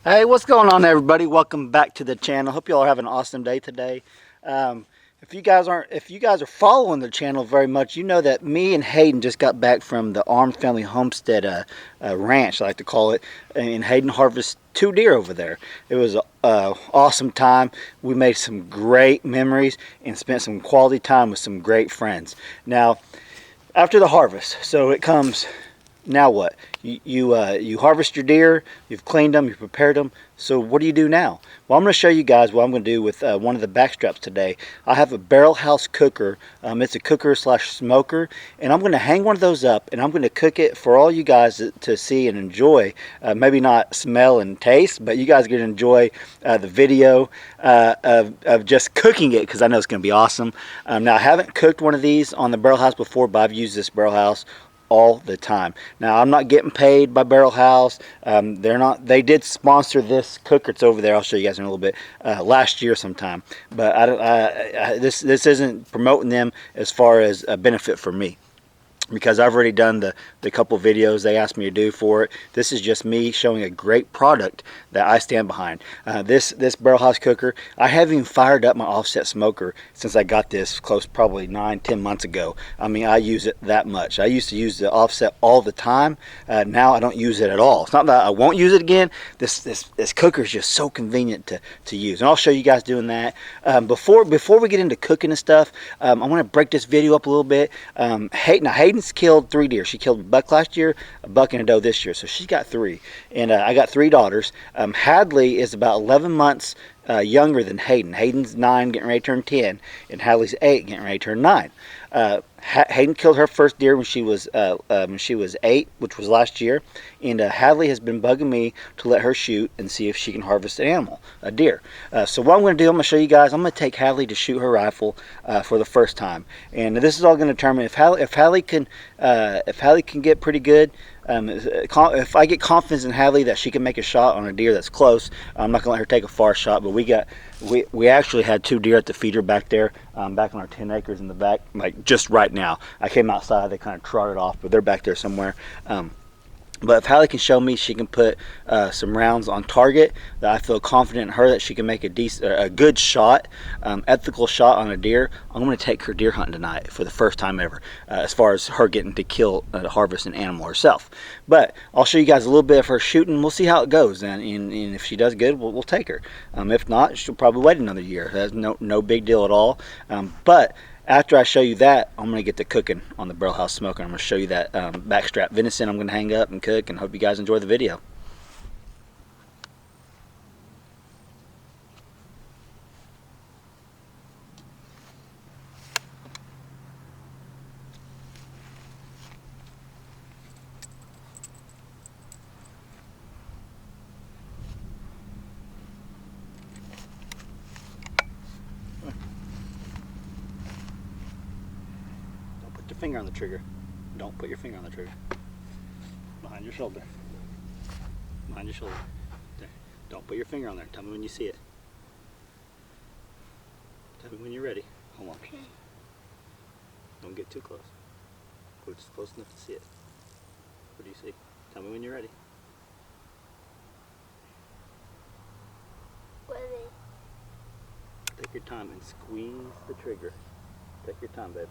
Hey, what's going on, everybody? Welcome back to the channel. Hope you all are having an awesome day today. If you guys are following the channel very much, you know that me and Hayden just got back from the Armed Family Homestead ranch, I like to call it, and Hayden harvested 2 deer over there. It was an awesome time. We made some great memories and spent some quality time with some great friends. Now, after the harvest, so it comes. Now what? You harvest your deer, you've cleaned them, you've prepared them. So what do you do now? Well, I'm going to show you guys what I'm going to do with one of the backstraps today. I have a barrel house cooker. It's a cooker slash smoker, and I'm going to hang one of those up, and I'm going to cook it for all you guys to see and enjoy. Maybe not smell and taste, but you guys get to enjoy the video of just cooking it, because I know it's going to be awesome. Now, I haven't cooked one of these on the barrel house before, but I've used this barrel house all the time. Now, I'm not getting paid by Barrel House. They did sponsor this cooker. It's over there. I'll show you guys in a little bit. Last year sometime, but this isn't promoting them as far as a benefit for me, because I've already done the couple videos they asked me to do for it. This is just me showing a great product that I stand behind. This barrel house cooker, I haven't even fired up my offset smoker since I got this close, probably 9-10 months ago. I mean, I use it that much. I used to use the offset all the time. Now I don't use it at all. It's not that I won't use it again. This cooker is just so convenient to use, and I'll show you guys doing that. Before we get into cooking and stuff, I want to break this video up a little bit. Hayden's killed 3 deer. She killed a buck last year, a buck and a doe this year, so she's got 3. And I got 3 daughters. Hadley is about 11 months younger than Hayden. Hayden's 9, getting ready to turn 10, and Hadley's 8, getting ready to turn 9. Hayden killed her first deer when she was 8, which was last year, and Hadley has been bugging me to let her shoot and see if she can harvest an animal, a deer. So what I'm going to do, I'm going to show you guys. I'm going to take Hadley to shoot her rifle for the first time, and this is all going to determine if Hadley can get pretty good. If I get confidence in Hadley that she can make a shot on a deer that's close, I'm not going to let her take a far shot. But we actually had 2 deer at the feeder back there, back on our 10 acres in the back, like just right now. I came outside, they kind of trotted off, but they're back there somewhere. But if Hallie can show me she can put some rounds on target, that I feel confident in her that she can make a good shot, ethical shot on a deer, I'm going to take her deer hunting tonight for the first time ever, as far as her getting to harvest an animal herself. But I'll show you guys a little bit of her shooting. We'll see how it goes, and if she does good, we'll take her. If not, she'll probably wait another year. That's no big deal at all. But after I show you that, I'm going to get to cooking on the barrel house smoker. I'm going to show you that backstrap venison I'm going to hang up and cook, and hope you guys enjoy the video. Finger on the trigger. Don't put your finger on the trigger. Behind your shoulder. Behind your shoulder. There. Don't put your finger on there. Tell me when you see it. Tell me when you're ready. Hold on. Okay. Don't get too close. Go just close enough to see it. What do you see? Tell me when you're ready. Ready. Take your time and squeeze the trigger. Take your time, babe.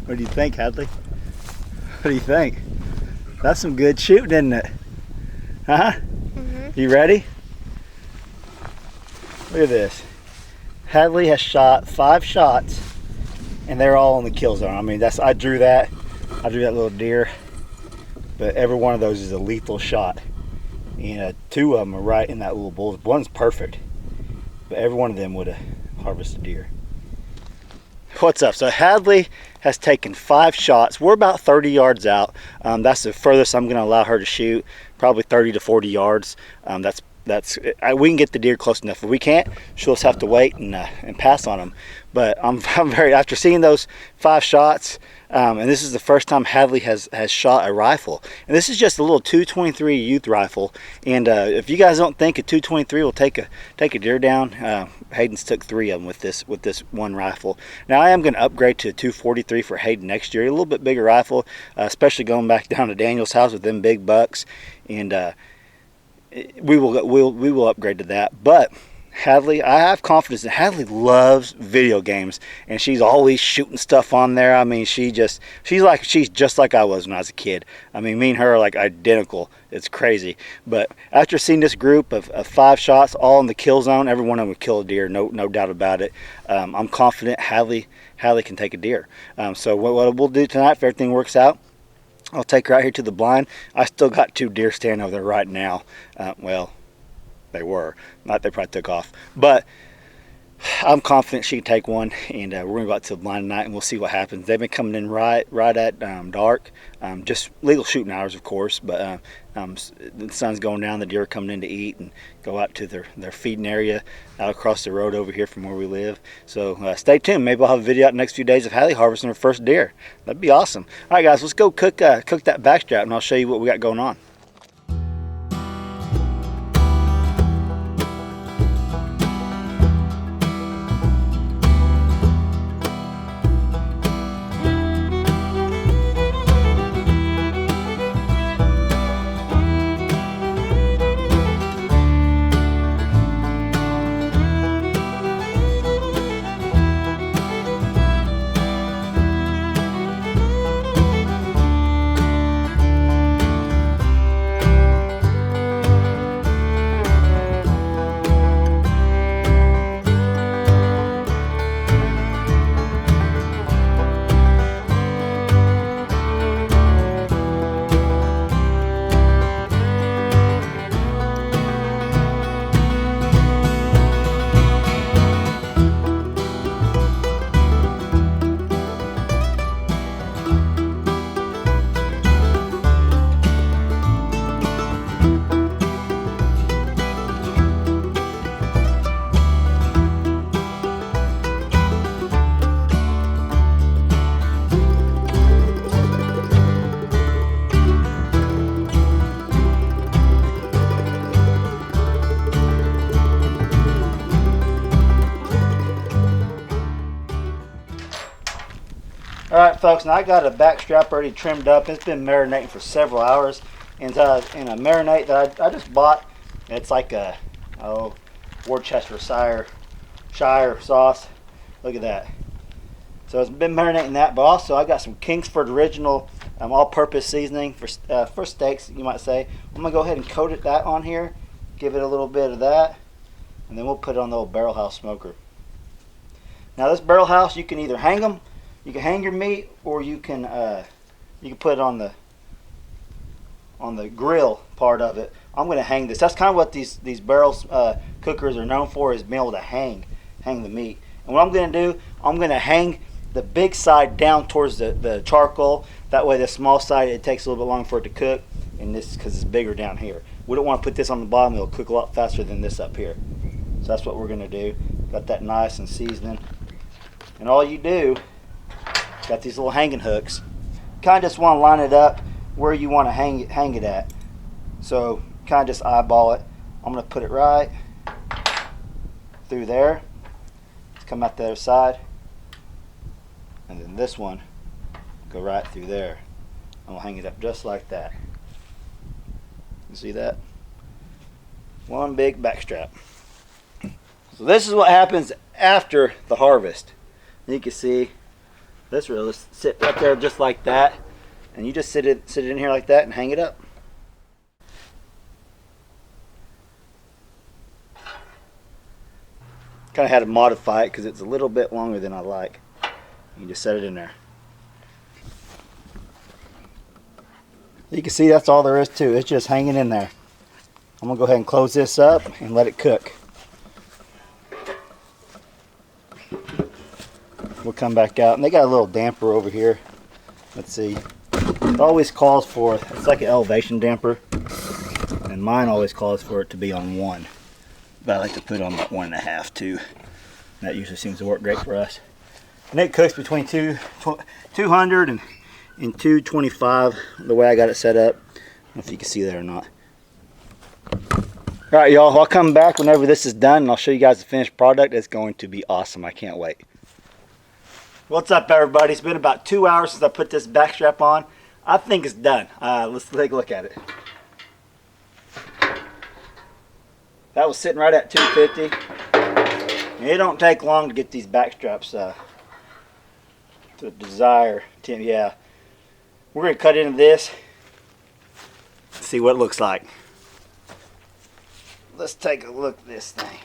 What do you think, Hadley? What do you think? That's some good shooting, isn't it? Huh? Mm-hmm. You ready? Look at this. Hadley has shot 5 shots, and they're all in the kill zone. I mean, I drew that little deer, but every one of those is a lethal shot. And 2 of them are right in that little bull. One's perfect, but every one of them would have harvested deer. What's up? So Hadley has taken 5 shots. We're about 30 yards out. That's the furthest I'm going to allow her to shoot, probably 30 to 40 yards. That's we can get the deer close enough. If we can't, she'll just have to wait and pass on them. But I'm very, after seeing those 5 shots, and this is the first time Hadley has shot a rifle, and this is just a little 223 youth rifle. And if you guys don't think a 223 will take a deer down, Hayden's took 3 of them with this one rifle. Now I am going to upgrade to a 243 for Hayden next year, a little bit bigger rifle, especially going back down to Daniel's house with them big bucks, and we will upgrade to that. But Hadley, I have confidence that Hadley loves video games, and she's always shooting stuff on there. I mean, she's just like I was when I was a kid. I mean, me and her are like identical. It's crazy. But after seeing this group of 5 shots, all in the kill zone, every one of them would kill a deer, no doubt about it. I'm confident Hadley can take a deer. So what we'll do tonight, if everything works out, I'll take her out here to the blind. I still got 2 deer standing over there right now. Well, they were. Not, they probably took off. But I'm confident she can take one, and we're going to go out to the blind tonight, and we'll see what happens. They've been coming in right at dark. Just legal shooting hours, of course, but the sun's going down, the deer are coming in to eat and go out to their feeding area out across the road over here from where we live. So stay tuned. Maybe I'll have a video out in the next few days of Hadley harvesting her first deer. That'd be awesome. All right, guys, let's go cook that backstrap, and I'll show you what we got going on. Alright folks, now I got a backstrap already trimmed up. It's been marinating for several hours in a marinade that I just bought. It's like a Worcestershire sauce. Look at that. So it's been marinating that, but also I got some Kingsford Original all-purpose seasoning for steaks, you might say. I'm gonna go ahead and coat that on here, give it a little bit of that, and then we'll put it on the old barrel house smoker. Now this barrel house, you can either hang them. You can hang your meat, or you can put it on the grill part of it. I'm going to hang this. That's kind of what these barrel cookers are known for, is being able to hang the meat. And what I'm going to do, I'm going to hang the big side down towards the charcoal. That way the small side, it takes a little bit longer for it to cook, and this because it's bigger down here. We don't want to put this on the bottom. It'll cook a lot faster than this up here. So that's what we're going to do. Got that nice and seasoning. And all you do, got these little hanging hooks. Kind of just want to line it up where you want to hang it at. So kind of just eyeball it. I'm going to put it right through there. Let's come out the other side. And then this one, go right through there. I'm going to hang it up just like that. You see that? One big backstrap. So this is what happens after the harvest. You can see this will just sit right there just like that, and you just sit it in here like that and hang it up. Kind of had to modify it because it's a little bit longer than I like. You just set it in there. You can see that's all there is to it. It's just hanging in there. I'm gonna go ahead and close this up and let it cook. We'll come back out, and they got a little damper over here. Let's see. It always calls for, it's like an elevation damper. And and mine always calls for it to be on 1. But I like to put it on about 1.5 too. That usually seems to work great for us. And it cooks between 200 and 225, the way I got it set up. I don't know if you can see that or not. Alright y'all, I'll come back whenever this is done and I'll show you guys the finished product. It's going to be awesome. I can't wait. What's up everybody? It's been about 2 hours since I put this backstrap on. I think it's done. Let's take a look at it. That was sitting right at 250. It don't take long to get these backstraps to the desired temp. Yeah, we're gonna cut into this, see what it looks like. Let's take a look at this thing.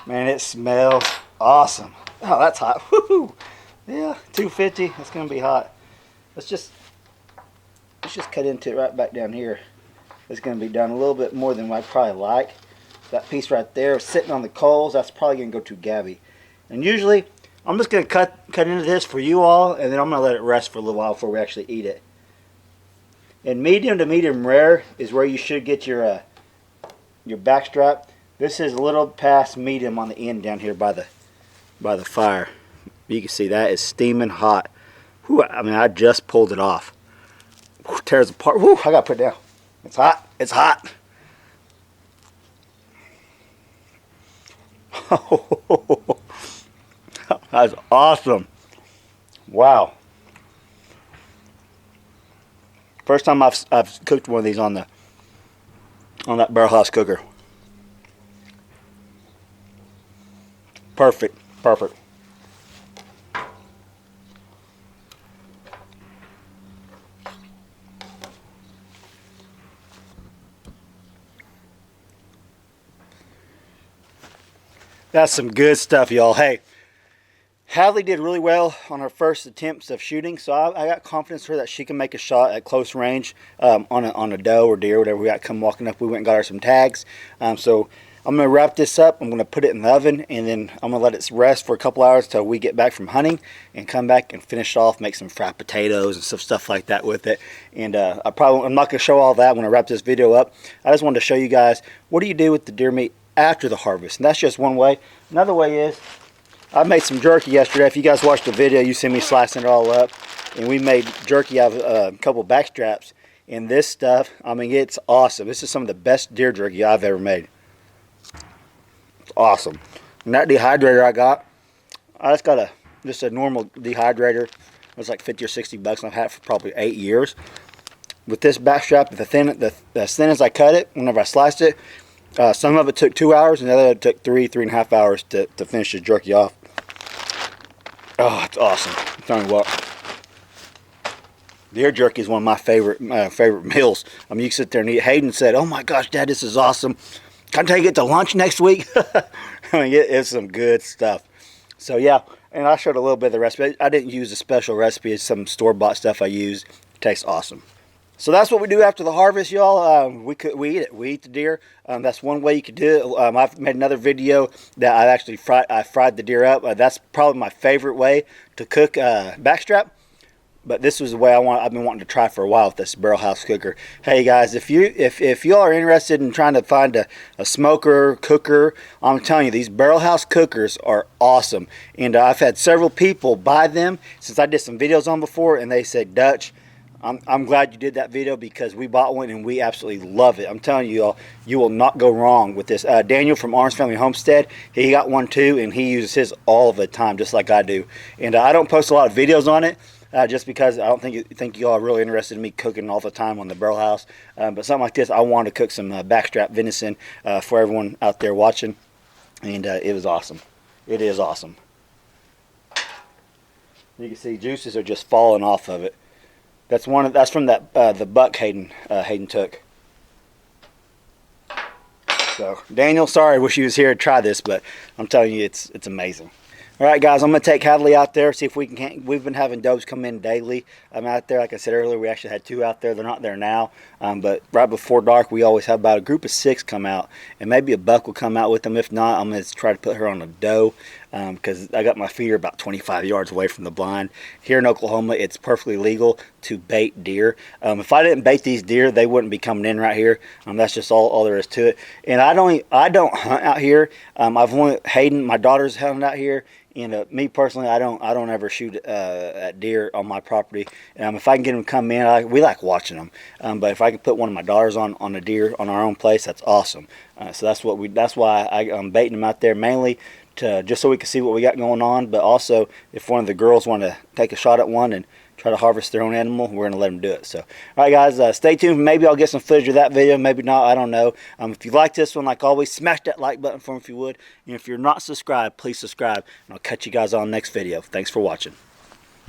Man, it smells awesome. Oh, that's hot. Woohoo! Yeah, 250. That's gonna be hot. Let's just cut into it right back down here. It's gonna be done a little bit more than I probably like. That piece right there sitting on the coals, that's probably gonna go too gabby. And usually, I'm just gonna cut into this for you all, and then I'm gonna let it rest for a little while before we actually eat it. And medium to medium rare is where you should get your backstrap. This is a little past medium on the end down here by the fire. You can see that is steaming hot. Whew, I mean, I just pulled it off. Whew, tears apart. Whew, I gotta put it down. It's hot. It's hot. That's awesome. Wow. First time I've cooked one of these on that barrel house cooker. Perfect. Perfect. That's some good stuff, y'all. Hey, Hadley did really well on her first attempts of shooting, so I got confidence for her that she can make a shot at close range on a doe or deer, whatever we got come walking up. We went and got her some tags. So I'm going to wrap this up. I'm going to put it in the oven, and then I'm going to let it rest for a couple hours till we get back from hunting and come back and finish off, make some fried potatoes and some stuff like that with it. And I'm not going to show all that when I wrap this video up. I just wanted to show you guys, what do you do with the deer meat after the harvest? And that's just one way. Another way is, I made some jerky yesterday. If you guys watched the video, you see me slicing it all up. And we made jerky out of a couple backstraps. And this stuff, I mean, it's awesome. This is some of the best deer jerky I've ever made. It's awesome. And that dehydrator I just got just a normal dehydrator. It was like 50 or 60 bucks, and I've had it for probably 8 years. With this backstrap, as thin as I cut it, whenever I sliced it, some of it took 2 hours, and the other took 3.5 hours to finish the jerky off. Oh, it's awesome. I'm telling you what. Deer jerky is one of my favorite meals. I mean, you can sit there and eat. Hayden said, "Oh my gosh, Dad, this is awesome. Can I take it to lunch next week?" I mean, it's some good stuff. So yeah, and I showed a little bit of the recipe. I didn't use a special recipe. It's some store-bought stuff I use. It tastes awesome. So that's what we do after the harvest, y'all. We eat it. We eat the deer. That's one way you could do it. I've made another video that I actually fried the deer up. That's probably my favorite way to cook backstrap. But this was the way I've been wanting to try for a while with this barrel house cooker. Hey guys, if y'all are interested in trying to find a smoker, cooker, I'm telling you, these barrel house cookers are awesome. And I've had several people buy them since I did some videos on before, and they said, "Dutch, I'm glad you did that video because we bought one and we absolutely love it." I'm telling you all, you will not go wrong with this. Daniel from Arms Family Homestead, he got one too, and he uses his all the time just like I do. And I don't post a lot of videos on it just because I don't think you all are really interested in me cooking all the time on the barrel house. But something like this, I wanted to cook some backstrap venison for everyone out there watching, and it was awesome. It is awesome. You can see juices are just falling off of it. That's from the buck Hayden took. So Daniel, sorry, I wish you was here to try this, but I'm telling you, it's amazing. All right, guys, I'm gonna take Hadley out there, see if we can. We've been having does come in daily. I'm out there, like I said earlier, we actually had 2 out there. They're not there now, but right before dark, we always have about a group of 6 come out, and maybe a buck will come out with them. If not, I'm gonna try to put her on a doe. because I got my feeder about 25 yards away from the blind. Here in Oklahoma, it's perfectly legal to bait deer. If I didn't bait these deer, they wouldn't be coming in right here. That's just all there is to it. And I don't hunt out here. I've only Hayden, my daughter's hunting out here. And me personally, I don't ever shoot at deer on my property. If I can get them to come in, we like watching them. But if I can put one of my daughters on a deer on our own place, that's awesome. So that's why I'm baiting them out there, mainly just so we can see what we got going on. But also, if one of the girls want to take a shot at one and try to harvest their own animal, we're going to let them do it. So, all right, guys, stay tuned. Maybe I'll get some footage of that video. Maybe not. I don't know. If you like this one, like always, smash that like button for me if you would. And if you're not subscribed, please subscribe. And I'll catch you guys on the next video. Thanks for watching.